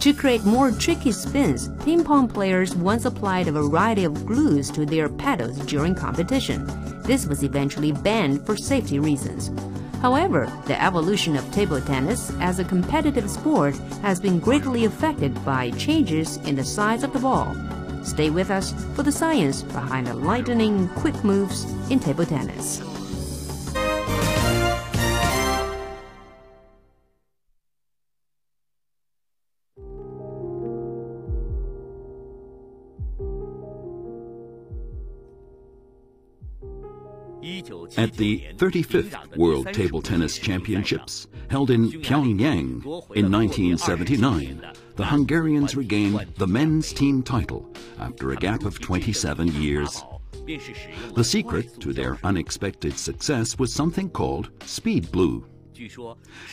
To create more tricky spins, ping pong players once applied a variety of glues to their paddles during competition. This was eventually banned for safety reasons. However, the evolution of table tennis as a competitive sport has been greatly affected by changes in the size of the ball. Stay with us for the science behind the lightning quick moves in table tennis. At the 35th World Table Tennis Championships, held in Pyongyang in 1979, the Hungarians regained the men's team title after a gap of 27 years. The secret to their unexpected success was something called speed glue.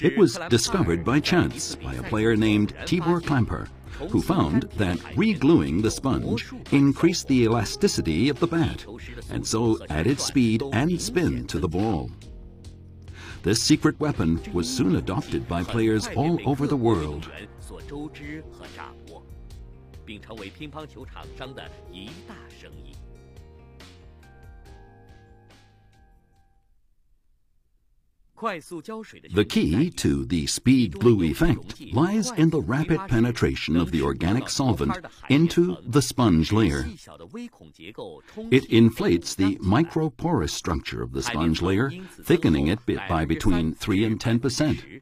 It was discovered by chance by a player named Tibor Klamper, who found that re-gluing the sponge increased the elasticity of the bat, and so added speed and spin to the ball. This secret weapon was soon adopted by players all over the world. The key to the speed glue effect lies in the rapid penetration of the organic solvent into the sponge layer. It inflates the microporous structure of the sponge layer, thickening it by between 3 and 10%.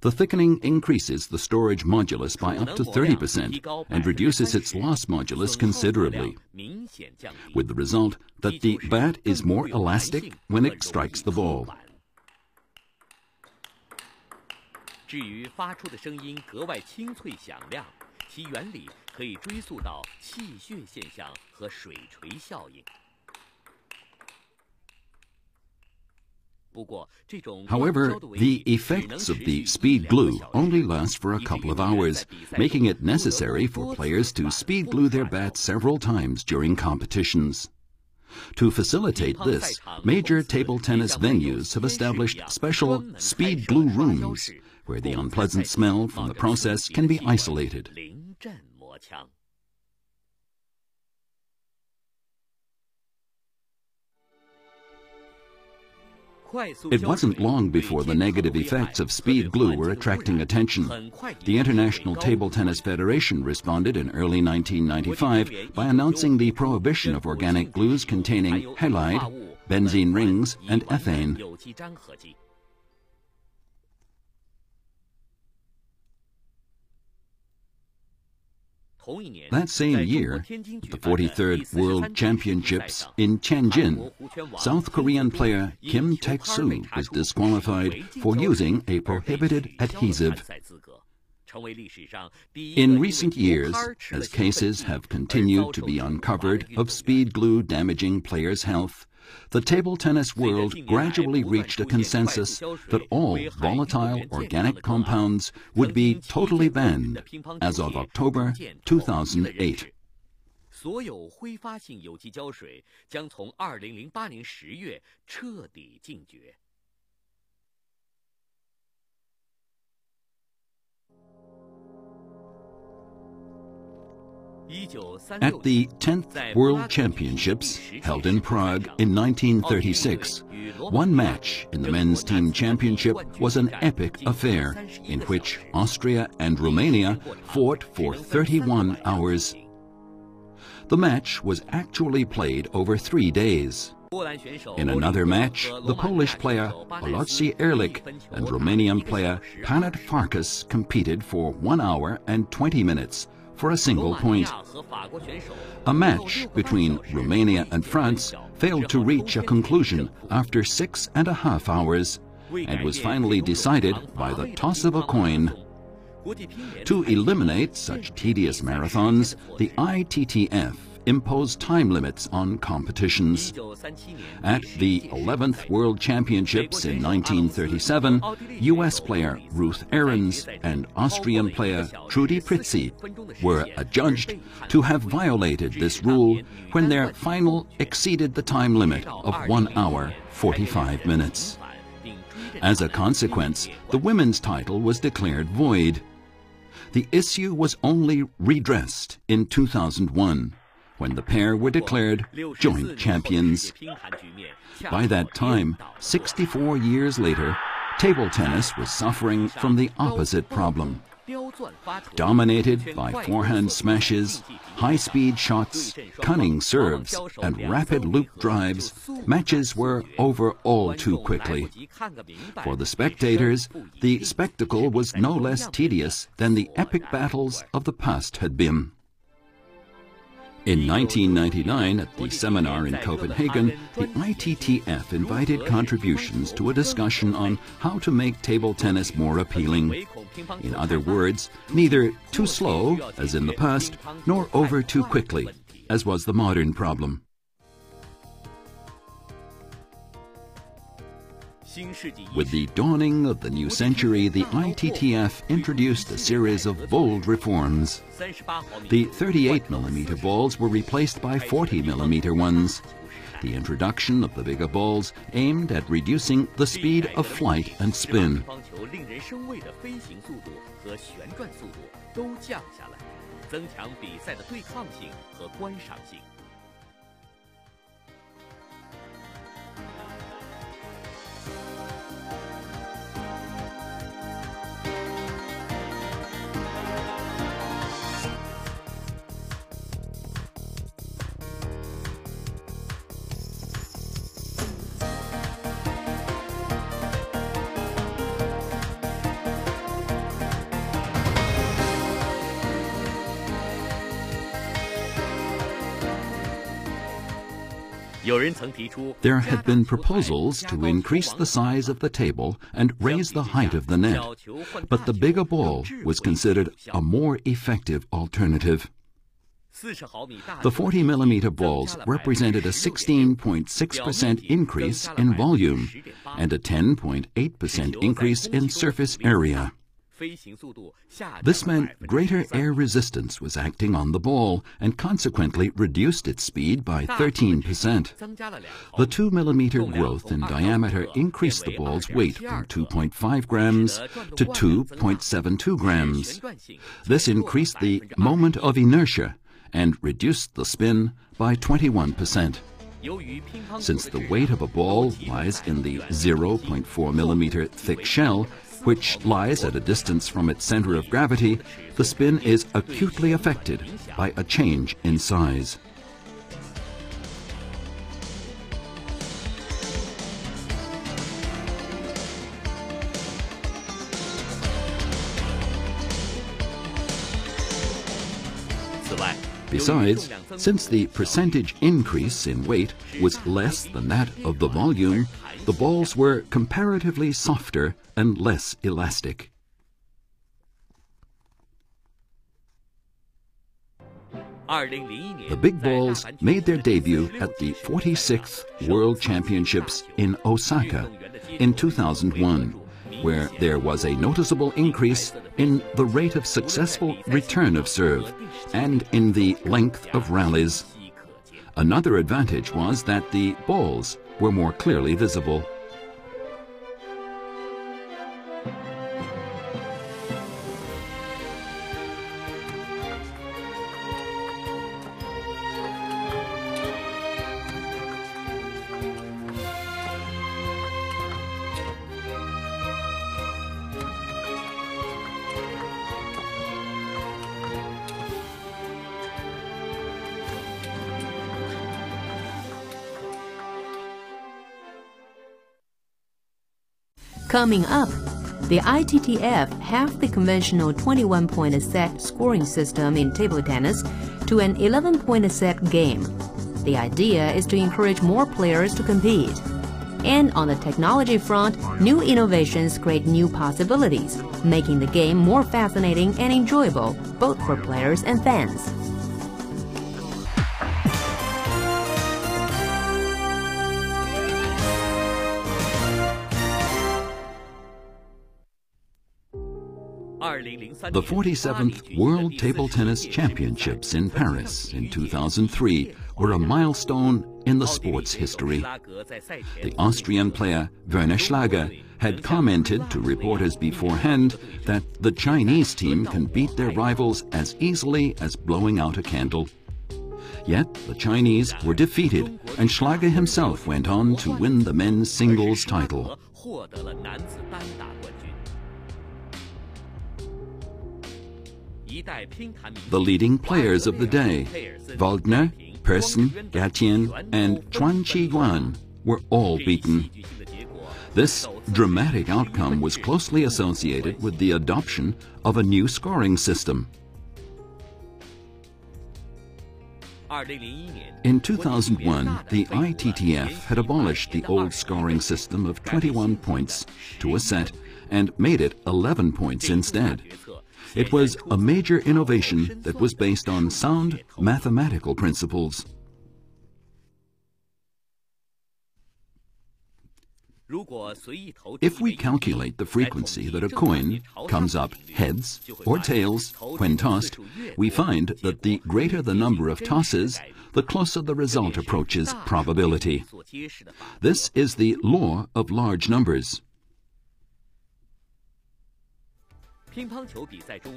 The thickening increases the storage modulus by up to 30% and reduces its loss modulus considerably, with the result that the bat is more elastic when it strikes the ball. 至于发出的声音格外清脆响亮，其原理可以追溯到气血现象和水锤效应。 However, the effects of the speed glue only last for a couple of hours, making it necessary for players to speed glue their bats several times during competitions. To facilitate this, major table tennis venues have established special speed glue rooms, where the unpleasant smell from the process can be isolated. It wasn't long before the negative effects of speed glue were attracting attention. The International Table Tennis Federation responded in early 1995 by announcing the prohibition of organic glues containing halide, benzene rings, and ethane. That same year, at the 43rd World Championships in Tianjin, South Korean player Kim Taek-soo was disqualified for using a prohibited adhesive. In recent years, as cases have continued to be uncovered of speed glue damaging players' health, the table tennis world gradually reached a consensus that all volatile organic compounds would be totally banned as of October 2008. 所有挥发性有机胶水将从2008年10月彻底禁绝。 At the 10th World Championships, held in Prague in 1936, one match in the men's team championship was an epic affair in which Austria and Romania fought for 31 hours. The match was actually played over 3 days. In another match, the Polish player Aloisi Erlich and Romanian player Panat Farkas competed for 1 hour and 20 minutes for a single point. A match between Romania and France failed to reach a conclusion after 6.5 hours and was finally decided by the toss of a coin. To eliminate such tedious marathons, the ITTF imposed time limits on competitions. At the 11th World Championships in 1937, U.S. player Ruth Ahrens and Austrian player Trudy Pritzi were adjudged to have violated this rule when their final exceeded the time limit of 1 hour 45 minutes. As a consequence, the women's title was declared void. the issue was only redressed in 2001, when the pair were declared joint champions. By that time, 64 years later, table tennis was suffering from the opposite problem. Dominated by forehand smashes, high-speed shots, cunning serves, and rapid loop drives, matches were over all too quickly. For the spectators, the spectacle was no less tedious than the epic battles of the past had been. In 1999, at the seminar in Copenhagen, the ITTF invited contributions to a discussion on how to make table tennis more appealing. In other words, neither too slow, as in the past, nor over too quickly, as was the modern problem. With the dawning of the new century, the ITTF introduced a series of bold reforms. The 38mm balls were replaced by 40mm ones. The introduction of the bigger balls aimed at reducing the speed of flight and spin. There had been proposals to increase the size of the table and raise the height of the net, but the bigger ball was considered a more effective alternative. The 40mm balls represented a 16.6% increase in volume and a 10.8% increase in surface area. This meant greater air resistance was acting on the ball and consequently reduced its speed by 13%. The 2mm growth in diameter increased the ball's weight from 2.5 grams to 2.72 grams. This increased the moment of inertia and reduced the spin by 21%. Since the weight of a ball lies in the 0.4mm thick shell, which lies at a distance from its center of gravity, the spin is acutely affected by a change in size. Besides, since the percentage increase in weight was less than that of the volume, the balls were comparatively softer and less elastic. The big balls made their debut at the 46th World Championships in Osaka in 2001, where there was a noticeable increase in the rate of successful return of serve and in the length of rallies. Another advantage was that the balls were more clearly visible. Coming up, the ITTF halved the conventional 21-point a set scoring system in table tennis to an 11-point a set game. The idea is to encourage more players to compete. And on the technology front, new innovations create new possibilities, making the game more fascinating and enjoyable, both for players and fans. The 47th World Table Tennis Championships in Paris in 2003 were a milestone in the sport's history. The Austrian player Werner Schlager had commented to reporters beforehand that the Chinese team can beat their rivals as easily as blowing out a candle. Yet the Chinese were defeated, and Schlager himself went on to win the men's singles title. The leading players of the day, Waldner, Persson, Gatien, and Chuan Qiyuan, were all beaten. This dramatic outcome was closely associated with the adoption of a new scoring system. In 2001, the ITTF had abolished the old scoring system of 21 points to a set and made it 11 points instead. It was a major innovation that was based on sound mathematical principles. If we calculate the frequency that a coin comes up heads or tails when tossed, we find that the greater the number of tosses, the closer the result approaches probability. This is the law of large numbers.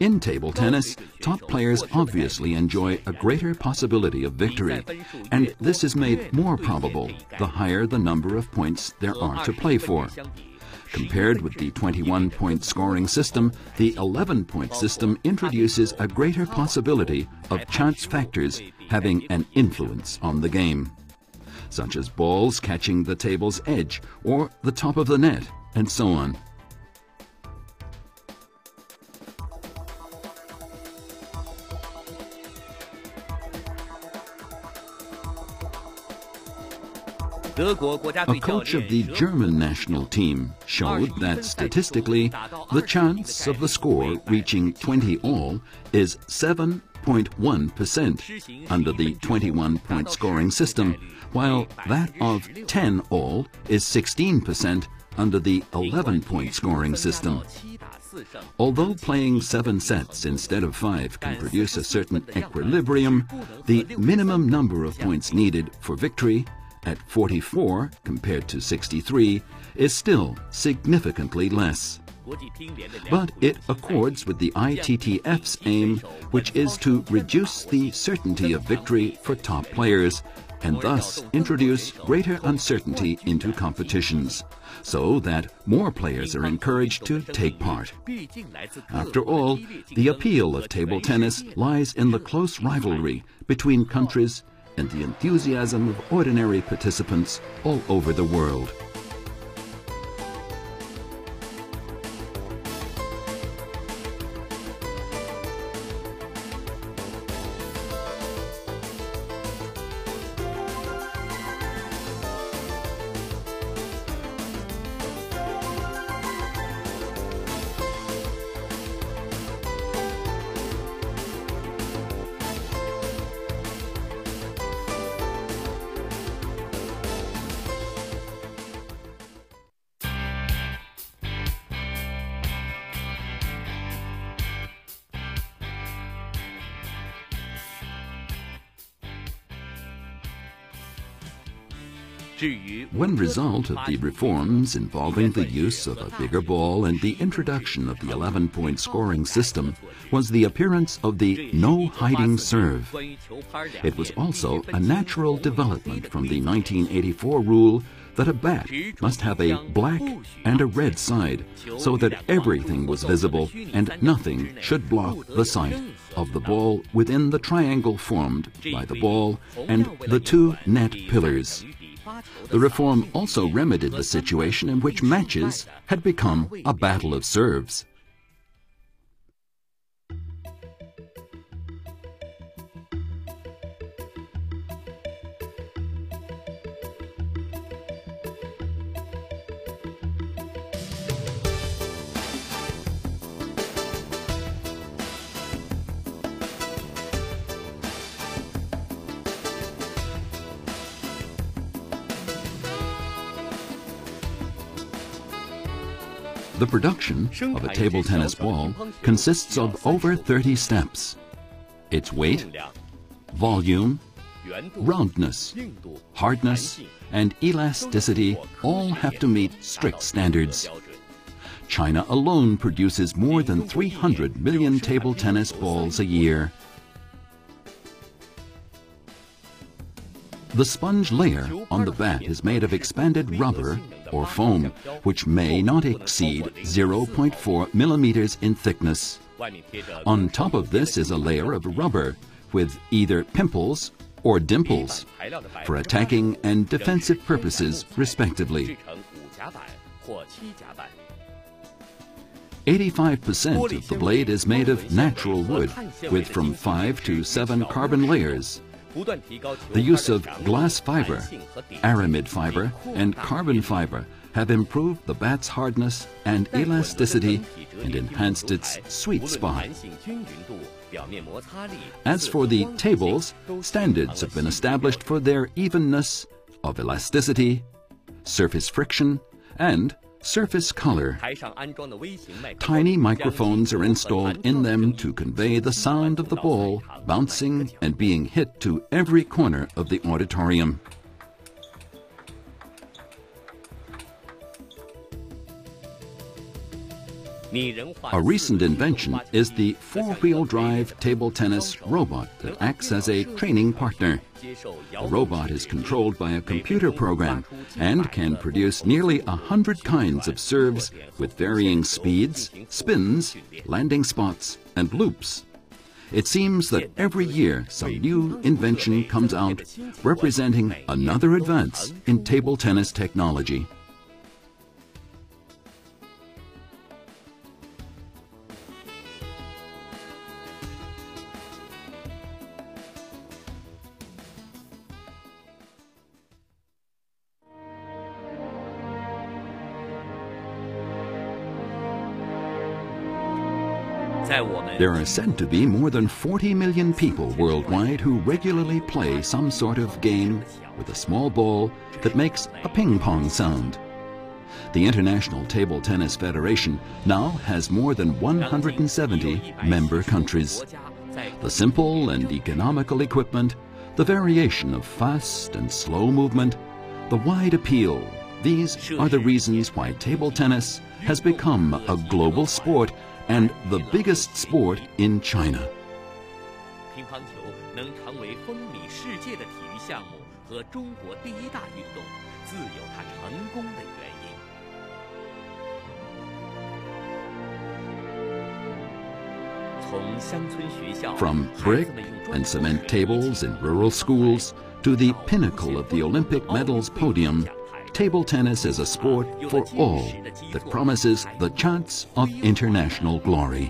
In table tennis, top players obviously enjoy a greater possibility of victory, and this is made more probable the higher the number of points there are to play for. Compared with the 21-point scoring system, the 11-point system introduces a greater possibility of chance factors having an influence on the game, such as balls catching the table's edge or the top of the net, and so on. A coach of the German national team showed that statistically, the chance of the score reaching 20 all is 7.1% under the 21-point scoring system, while that of 10 all is 16% under the 11-point scoring system. Although playing 7 sets instead of 5 can produce a certain equilibrium, the minimum number of points needed for victory at 44 compared to 63 is still significantly less. But it accords with the ITTF's aim, which is to reduce the certainty of victory for top players and thus introduce greater uncertainty into competitions, so that more players are encouraged to take part. After all, the appeal of table tennis lies in the close rivalry between countries and the enthusiasm of ordinary participants all over the world. One result of the reforms involving the use of a bigger ball and the introduction of the 11-point scoring system was the appearance of the no-hiding serve. It was also a natural development from the 1984 rule that a bat must have a black and a red side, so that everything was visible and nothing should block the sight of the ball within the triangle formed by the ball and the 2 net pillars. The reform also remedied the situation in which matches had become a battle of serves. The production of a table tennis ball consists of over 30 steps. Its weight, volume, roundness, hardness, and elasticity all have to meet strict standards. China alone produces more than 300 million table tennis balls a year. The sponge layer on the bat is made of expanded rubber or foam, which may not exceed 0.4 millimeters in thickness. On top of this is a layer of rubber with either pimples or dimples for attacking and defensive purposes, respectively. 85% of the blade is made of natural wood, with from 5 to 7 carbon layers. The use of glass fiber, aramid fiber, and carbon fiber have improved the bat's hardness and elasticity and enhanced its sweet spot. As for the tables, standards have been established for their evenness of elasticity, surface friction, and surface color. Tiny microphones are installed in them to convey the sound of the ball bouncing and being hit to every corner of the auditorium. A recent invention is the four-wheel drive table tennis robot that acts as a training partner. The robot is controlled by a computer program and can produce nearly 100 kinds of serves with varying speeds, spins, landing spots, and loops. It seems that every year some new invention comes out representing another advance in table tennis technology. There are said to be more than 40 million people worldwide who regularly play some sort of game with a small ball that makes a ping-pong sound. The International Table Tennis Federation now has more than 170 member countries. The simple and economical equipment, the variation of fast and slow movement, the wide appeal, these are the reasons why table tennis has become a global sport and the biggest sport in China. 乒乓球能成为风靡世界的体育项目和中国第一大运动，自有它成功的原因。从乡村学校 From brick and cement tables in rural schools to the pinnacle of the Olympic medals podium, table tennis is a sport for all that promises the chance of international glory.